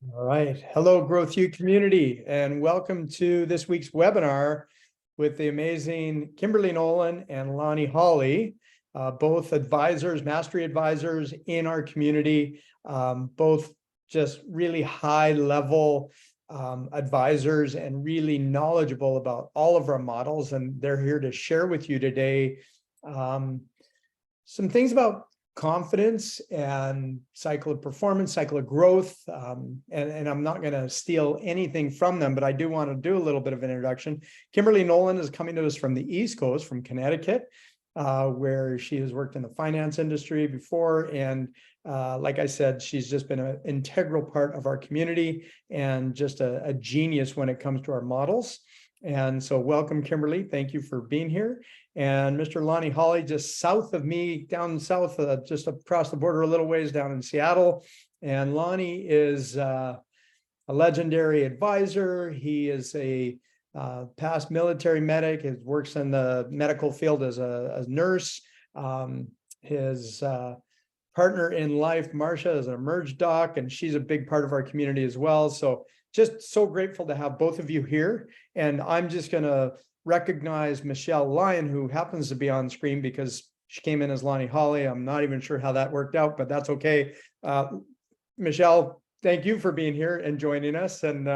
All right. Hello, Growth U community, and welcome to this week's webinar with the amazing Kimberly Nolan and Lonnie Hawley, both advisors, mastery advisors in our community, both just really high level advisors and really knowledgeable about all of our models. And they're here to share with you today some things about confidence and cycle of performance, cycle of growth. And I'm not going to steal anything from them, but I do want to do a little bit of an introduction. Kimberly Nolan is coming to us from the East Coast, from Connecticut, where she has worked in the finance industry before. And like I said, she's just been an integral part of our community and just a genius when it comes to our models. And so welcome, Kimberly. Thank you for being here. And Mr. Lonnie Hawley, just south of me, down south, just across the border a little ways down in Seattle. And Lonnie is a legendary advisor. He is a past military medic. He works in the medical field as a nurse. His partner in life, Marcia, is an Emerge doc, and she's a big part of our community as well. So just so grateful to have both of you here. And I'm just going to recognize Michelle Lyon, who happens to be on screen because she came in as Lonnie Hawley. I'm not even sure how that worked out, but that's okay. Michelle, thank you for being here and joining us. And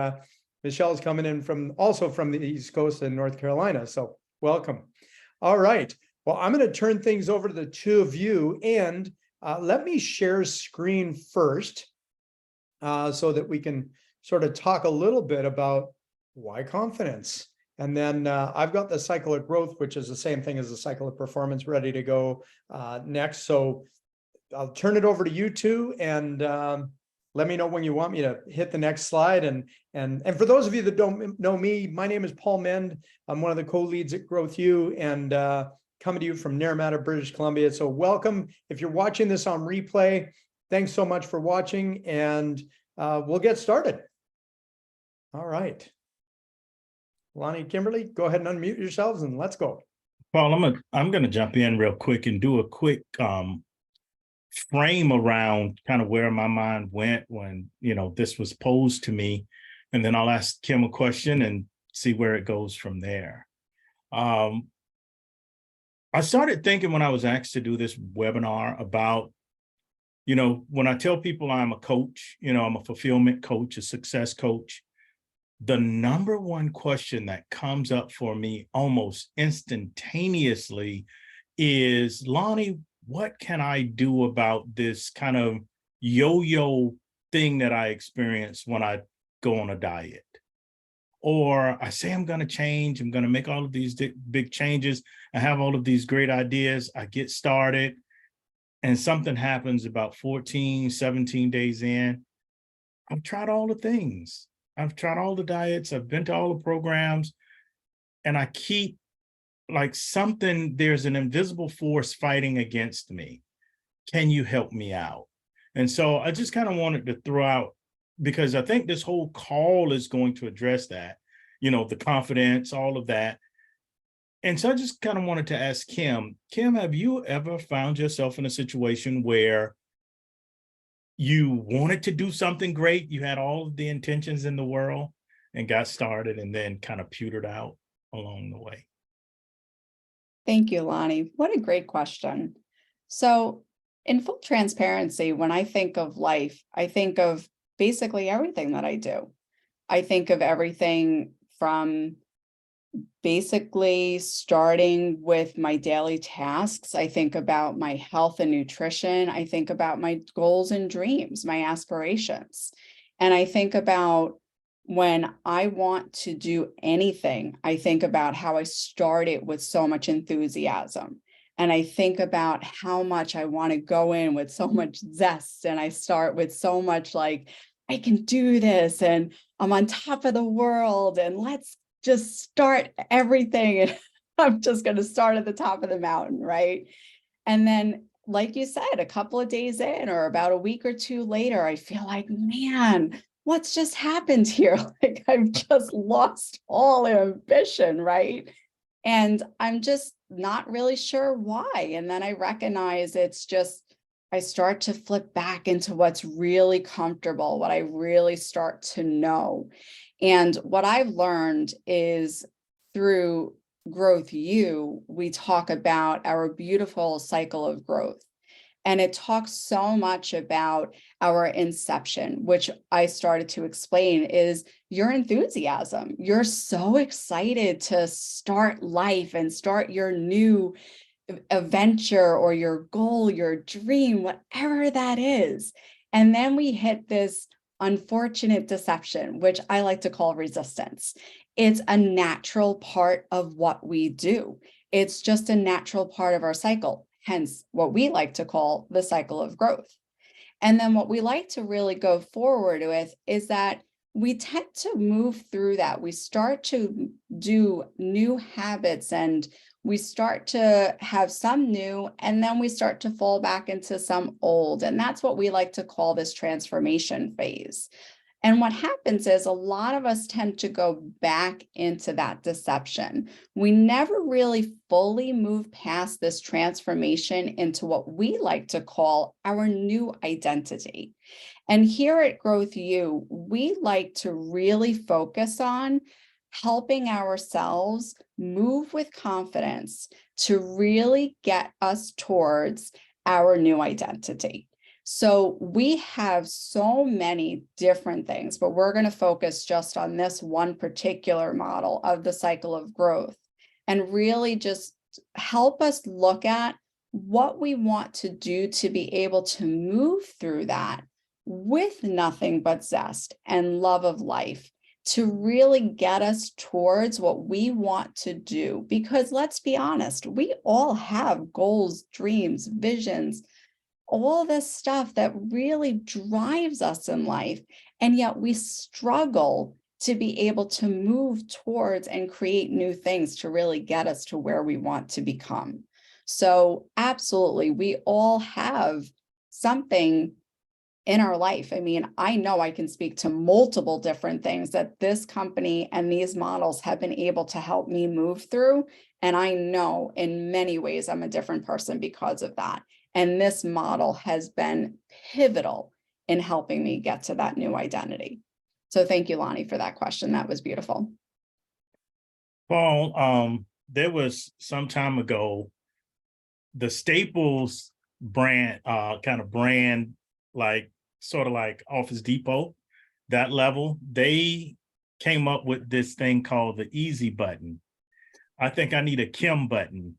Michelle's coming in also from the East Coast in North Carolina. So welcome. All right. Well, I'm going to turn things over to the two of you, and let me share screen first so that we can sort of talk a little bit about why confidence. And then I've got the cycle of growth, which is the same thing as the cycle of performance, ready to go next. So I'll turn it over to you two, and let me know when you want me to hit the next slide. And for those of you that don't know me, my name is Paul Mend. I'm one of the co-leads at Growth U, and coming to you from Naramata, British Columbia. So welcome. If you're watching this on replay, thanks so much for watching, and we'll get started. All right. Lonnie, Kimberly, go ahead and unmute yourselves and let's go. Paul, I'm gonna jump in real quick and do a quick frame around kind of where my mind went when this was posed to me, and then I'll ask Kim a question and see where it goes from there. I started thinking when I was asked to do this webinar about, when I tell people I'm a coach, I'm a fulfillment coach, a success coach. The number one question that comes up for me almost instantaneously is, Lonnie, what can I do about this kind of yo-yo thing that I experience when I go on a diet? Or I say I'm going to change, I'm going to make all of these big changes. I have all of these great ideas. I get started and something happens about 14, 17 days in. I've tried all the things. I've tried all the diets, I've been to all the programs, and I keep there's an invisible force fighting against me. Can you help me out? And so I just kind of wanted to throw out, because I think this whole call is going to address that, the confidence, all of that. And so I just kind of wanted to ask Kim, have you ever found yourself in a situation where you wanted to do something great, you had all of the intentions in the world and got started and then kind of petered out along the way? Thank you, Lonnie. What a great question. So in full transparency, when I think of life, I think of basically everything that I do. I think of everything from basically starting with my daily tasks. I think about my health and nutrition. I think about my goals and dreams, my aspirations. And I think about when I want to do anything, I think about how I started with so much enthusiasm. And I think about how much I want to go in with so much zest. And I start with so much like, I can do this, and I'm on top of the world, and let's just start everything. And I'm just going to start at the top of the mountain, right? And then, like you said, a couple of days in or about a week or two later, I feel like, man, what's just happened here? Like I've just lost all ambition, right? And I'm just not really sure why. And then I recognize it's just I start to flip back into what's really comfortable, what I really start to know. And what I've learned is through Growth U, we talk about our beautiful cycle of growth. And it talks so much about our inception, which I started to explain is your enthusiasm. You're so excited to start life and start your new adventure or your goal, your dream, whatever that is. And then we hit this unfortunate deception, which I like to call resistance. It's a natural part of what we do. It's just a natural part of our cycle, hence what we like to call the cycle of growth. And then what we like to really go forward with is that we tend to move through that. We start to do new habits and we start to have some new, and then we start to fall back into some old. And that's what we like to call this transformation phase. And what happens is a lot of us tend to go back into that deception. We never really fully move past this transformation into what we like to call our new identity. And here at Growth U, we like to really focus on helping ourselves move with confidence to really get us towards our new identity. So we have so many different things, but we're going to focus just on this one particular model of the cycle of growth and really just help us look at what we want to do to be able to move through that with nothing but zest and love of life to really get us towards what we want to do. Because let's be honest, we all have goals, dreams, visions, all this stuff that really drives us in life. And yet we struggle to be able to move towards and create new things to really get us to where we want to become. So absolutely, we all have something in our life. I mean, I know I can speak to multiple different things that this company and these models have been able to help me move through. And I know in many ways I'm a different person because of that. And this model has been pivotal in helping me get to that new identity. So thank you, Lonnie, for that question. That was beautiful. Paul, there was some time ago, the Staples brand, brand, like sort of like Office Depot, that level, they came up with this thing called the easy button. I think I need a Kim button,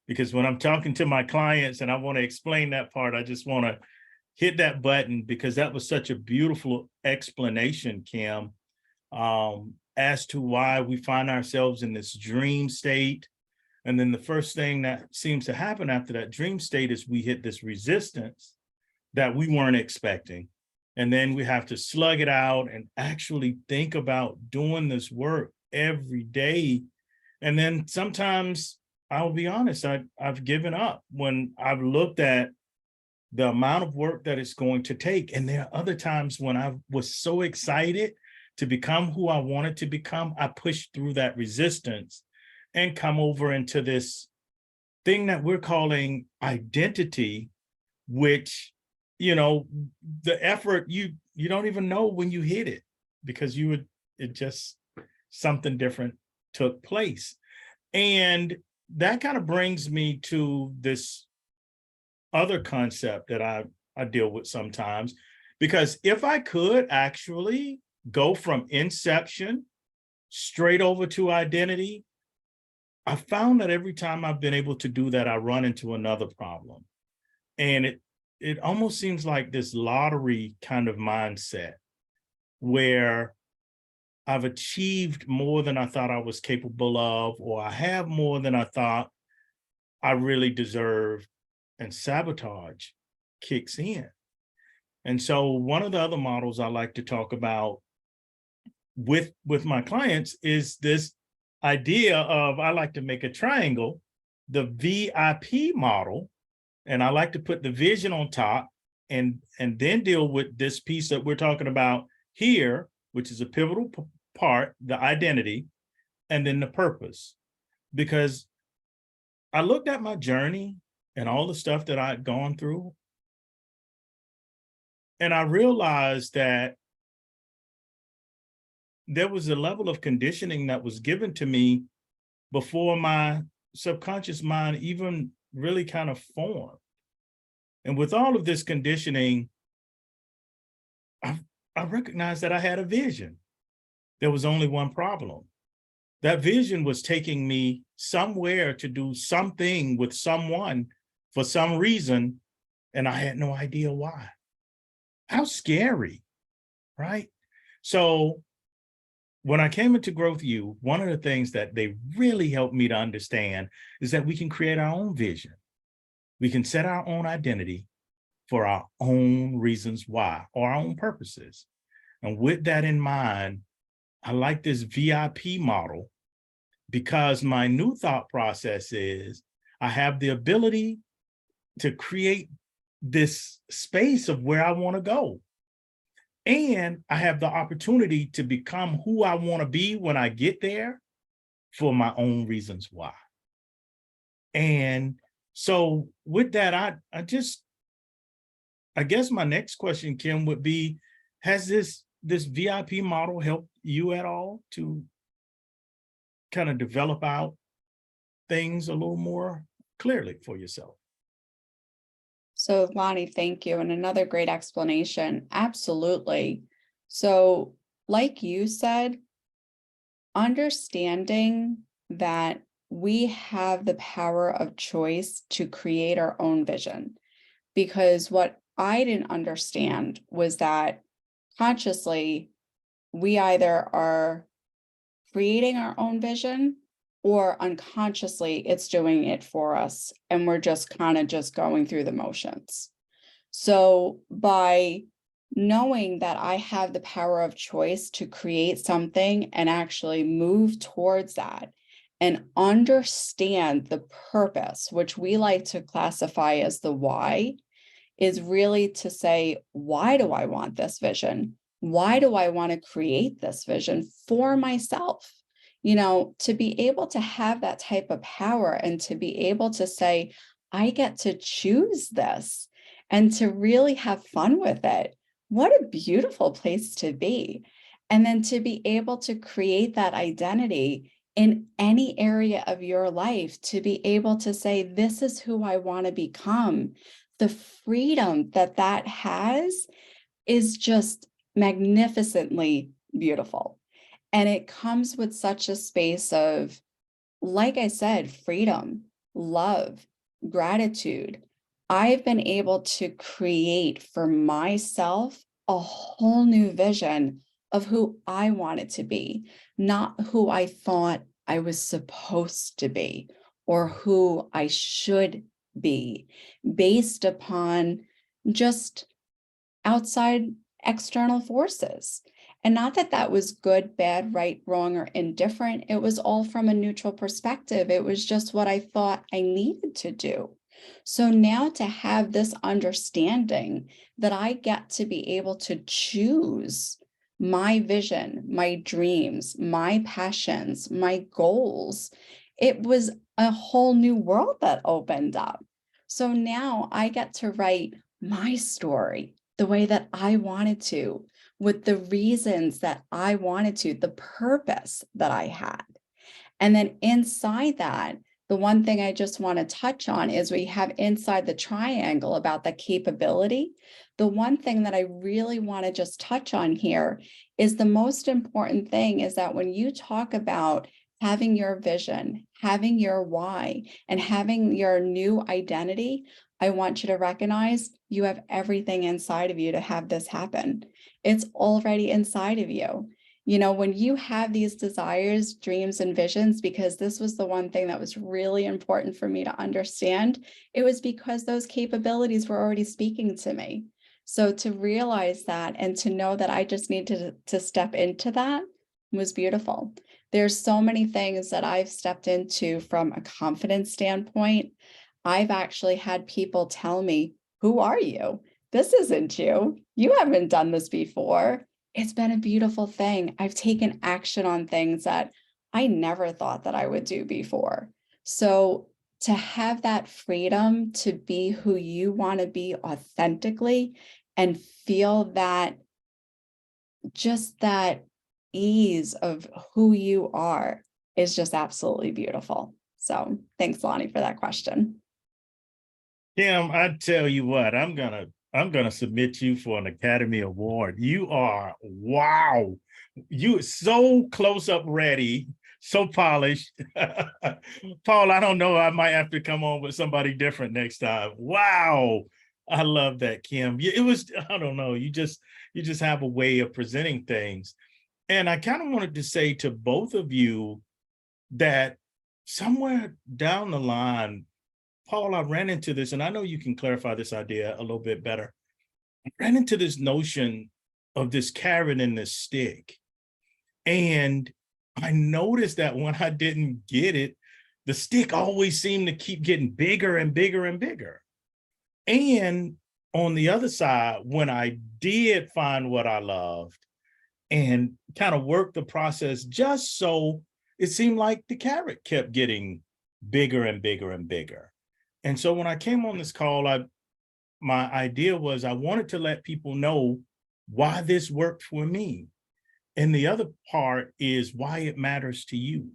because when I'm talking to my clients and I want to explain that part, I just want to hit that button, because that was such a beautiful explanation, Kim, as to why we find ourselves in this dream state. And then the first thing that seems to happen after that dream state is we hit this resistance that we weren't expecting. And then we have to slug it out and actually think about doing this work every day. And then sometimes, I'll be honest, I've given up when I've looked at the amount of work that it's going to take. And there are other times when I was so excited to become who I wanted to become, I pushed through that resistance and come over into this thing that we're calling identity, which, you know, the effort, you don't even know when you hit it, because it just, something different took place. And that kind of brings me to this other concept that I deal with sometimes, because if I could actually go from inception straight over to identity, I found that every time I've been able to do that, I run into another problem. And it almost seems like this lottery kind of mindset where I've achieved more than I thought I was capable of, or I have more than I thought I really deserve, and sabotage kicks in. And so one of the other models I like to talk about with my clients is this idea of, I like to make a triangle, the VIP model, and I like to put the vision on top and then deal with this piece that we're talking about here, which is a pivotal part, the identity, and then the purpose. Because I looked at my journey and all the stuff that I'd gone through, And I realized that there was a level of conditioning that was given to me before my subconscious mind even really kind of formed. And with all of this conditioning, I recognized that I had a vision. There was only one problem. That vision was taking me somewhere to do something with someone for some reason, and I had no idea why. How scary, right? So when I came into Growth U, one of the things that they really helped me to understand is that we can create our own vision. We can set our own identity for our own reasons why, or our own purposes. And with that in mind, I like this VIP model because my new thought process is I have the ability to create this space of where I want to go. And I have the opportunity to become who I want to be when I get there for my own reasons why. And so with that, I guess my next question, Kim, would be, has this VIP model helped you at all to kind of develop out things a little more clearly for yourself? So Lonnie, thank you. And another great explanation. Absolutely. So like you said, understanding that we have the power of choice to create our own vision. Because what I didn't understand was that consciously, we either are creating our own vision or unconsciously it's doing it for us. And we're just kind of just going through the motions. So by knowing that I have the power of choice to create something and actually move towards that and understand the purpose, which we like to classify as the why, is really to say, why do I want this vision? Why do I want to create this vision for myself? You know, to be able to have that type of power and to be able to say, I get to choose this and to really have fun with it. What a beautiful place to be. And then to be able to create that identity in any area of your life, to be able to say, this is who I want to become. The freedom that that has is just magnificently beautiful. And it comes with such a space of, like I said, freedom, love, gratitude. I've been able to create for myself a whole new vision of who I wanted to be, not who I thought I was supposed to be or who I should be, based upon just outside external forces. And not that that was good, bad, right, wrong, or indifferent. It was all from a neutral perspective. It was just what I thought I needed to do. So now to have this understanding that I get to be able to choose my vision, my dreams, my passions, my goals, it was a whole new world that opened up. So now I get to write my story the way that I wanted to, with the reasons that I wanted to, the purpose that I had. And then inside that, the one thing I just want to touch on is we have inside the triangle about the capability. The one thing that I really want to just touch on here is the most important thing is that when you talk about having your vision, having your why, and having your new identity, I want you to recognize you have everything inside of you to have this happen. It's already inside of you. You know, when you have these desires, dreams, and visions, because this was the one thing that was really important for me to understand, it was because those capabilities were already speaking to me. So to realize that and to know that I just needed to step into that was beautiful. There's so many things that I've stepped into from a confidence standpoint. I've actually had people tell me, who are you? This isn't you. You haven't done this before. It's been a beautiful thing. I've taken action on things that I never thought that I would do before. So to have that freedom to be who you want to be authentically and feel that, just that ease of who you are is just absolutely beautiful. So thanks, Lonnie, for that question. Kim, I tell you what, I'm gonna submit you for an Academy Award. You are, wow, you so close up ready, so polished. Paul, I don't know, I might have to come on with somebody different next time. Wow, I love that, Kim. It was, I don't know, you just have a way of presenting things. And I kind of wanted to say to both of you that somewhere down the line, Paul, I ran into this, and I know you can clarify this idea a little bit better. I ran into this notion of this carrot and this stick. And I noticed that when I didn't get it, the stick always seemed to keep getting bigger and bigger and bigger. And on the other side, when I did find what I loved and kind of worked the process just so, it seemed like the carrot kept getting bigger and bigger and bigger. And so when I came on this call, my idea was I wanted to let people know why this worked for me. And the other part is why it matters to you.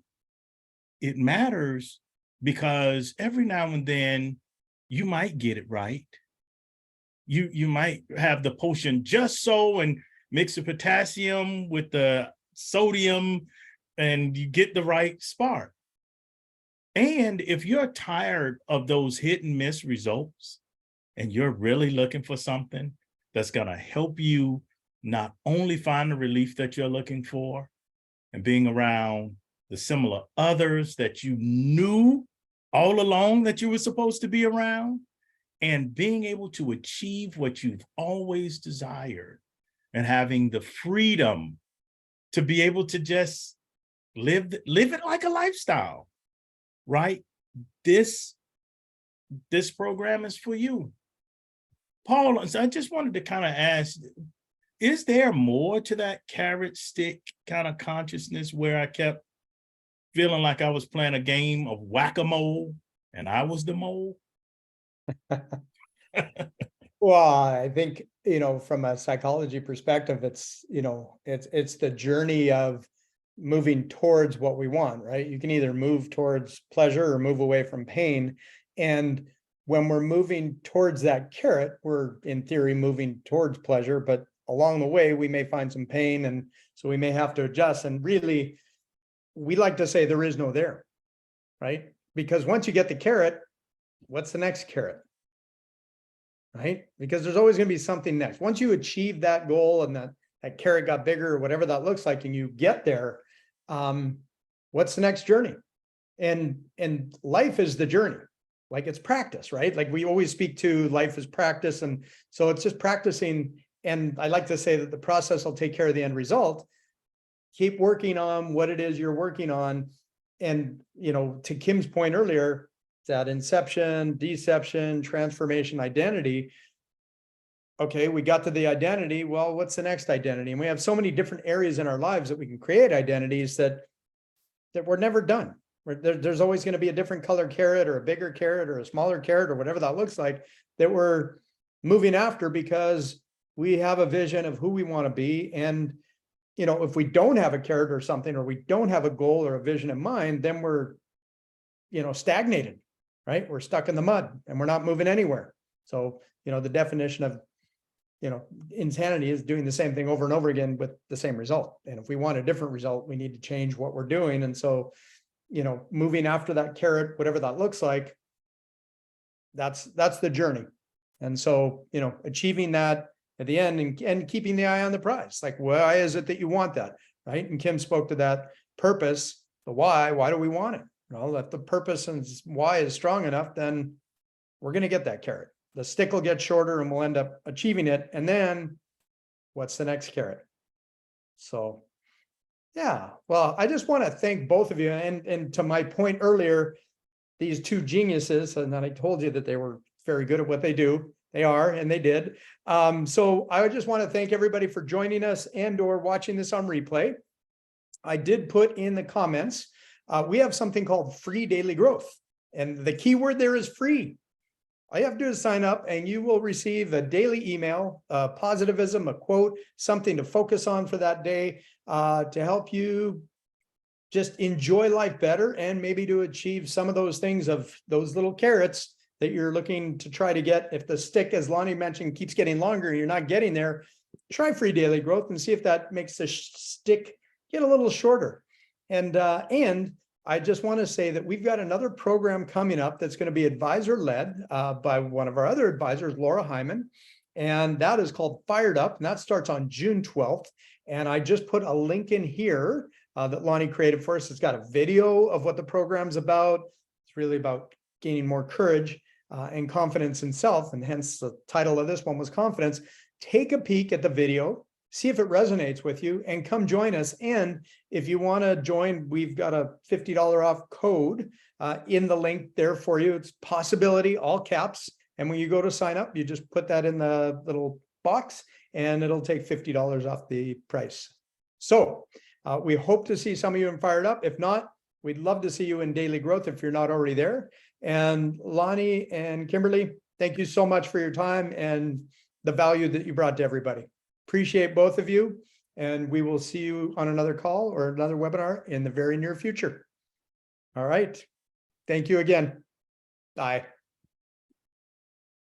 It matters because every now and then you might get it right. You might have the potion just so and mix the potassium with the sodium and you get the right spark. And if you're tired of those hit and miss results and you're really looking for something that's going to help you not only find the relief that you're looking for and being around the similar others that you knew all along that you were supposed to be around, and being able to achieve what you've always desired and having the freedom to be able to just live it like a lifestyle. Right? This program is for you. Paul, I just wanted to kind of ask, is there more to that carrot stick kind of consciousness where I kept feeling like I was playing a game of whack-a-mole and I was the mole? Well, I think, from a psychology perspective, it's the journey of moving towards what we want, right? You can either move towards pleasure or move away from pain. And when we're moving towards that carrot, we're in theory moving towards pleasure, but along the way, we may find some pain. And so we may have to adjust. And really, we like to say there is no there, right? Because once you get the carrot, what's the next carrot? Right? Because there's always going to be something next. Once you achieve that goal and that carrot got bigger or whatever that looks like, and you get there, what's the next journey? And life is the journey. Like, it's practice, right? Like, we always speak to life as practice. And so it's just practicing. And I like to say that the process will take care of the end result. Keep working on what it is you're working on. And, to Kim's point earlier, that inception, deception, transformation, identity. Okay, we got to the identity. Well, what's the next identity? And we have so many different areas in our lives that we can create identities that we're never done. There's always going to be a different color carrot or a bigger carrot or a smaller carrot or whatever that looks like that we're moving after because we have a vision of who we want to be. And, if we don't have a carrot or something, or we don't have a goal or a vision in mind, then we're, stagnated, right? We're stuck in the mud and we're not moving anywhere. So, the definition of, insanity is doing the same thing over and over again with the same result. And if we want a different result, we need to change what we're doing. And so, moving after that carrot, whatever that looks like, that's the journey. And so, achieving that at the end and keeping the eye on the prize. Like, why is it that you want that? Right. And Kim spoke to that purpose, the why do we want it? Well, if the purpose and why is strong enough, then we're going to get that carrot. The stick will get shorter and we'll end up achieving it. And then what's the next carrot? So, yeah, well, I just want to thank both of you. And to my point earlier, these two geniuses, and then I told you that they were very good at what they do. They are, and they did. So I just want to thank everybody for joining us and or watching this on replay. I did put in the comments, we have something called free daily growth. And the key word there is free. All you have to do is sign up and you will receive a daily email, positivism, a quote, something to focus on for that day, to help you just enjoy life better and maybe to achieve some of those things of those little carrots that you're looking to try to get. If the stick, as Lonnie mentioned, keeps getting longer and you're not getting there, try free daily growth and see if that makes the stick get a little shorter. And I just want to say that we've got another program coming up that's going to be advisor led by one of our other advisors, Laura Hyman. And that is called Fired Up. And that starts on June 12th. And I just put a link in here that Lonnie created for us. It's got a video of what the program's about. It's really about gaining more courage and confidence in self. And hence the title of this one was Confidence. Take a peek at the video, see if it resonates with you, and come join us. And if you want to join, we've got a $50 off code in the link there for you. It's possibility, all caps. And when you go to sign up, you just put that in the little box and it'll take $50 off the price. So we hope to see some of you in Fired Up. If not, we'd love to see you in Daily Growth if you're not already there. And Lonnie and Kimberly, thank you so much for your time and the value that you brought to everybody. Appreciate both of you. And we will see you on another call or another webinar in the very near future. All right. Thank you again. Bye.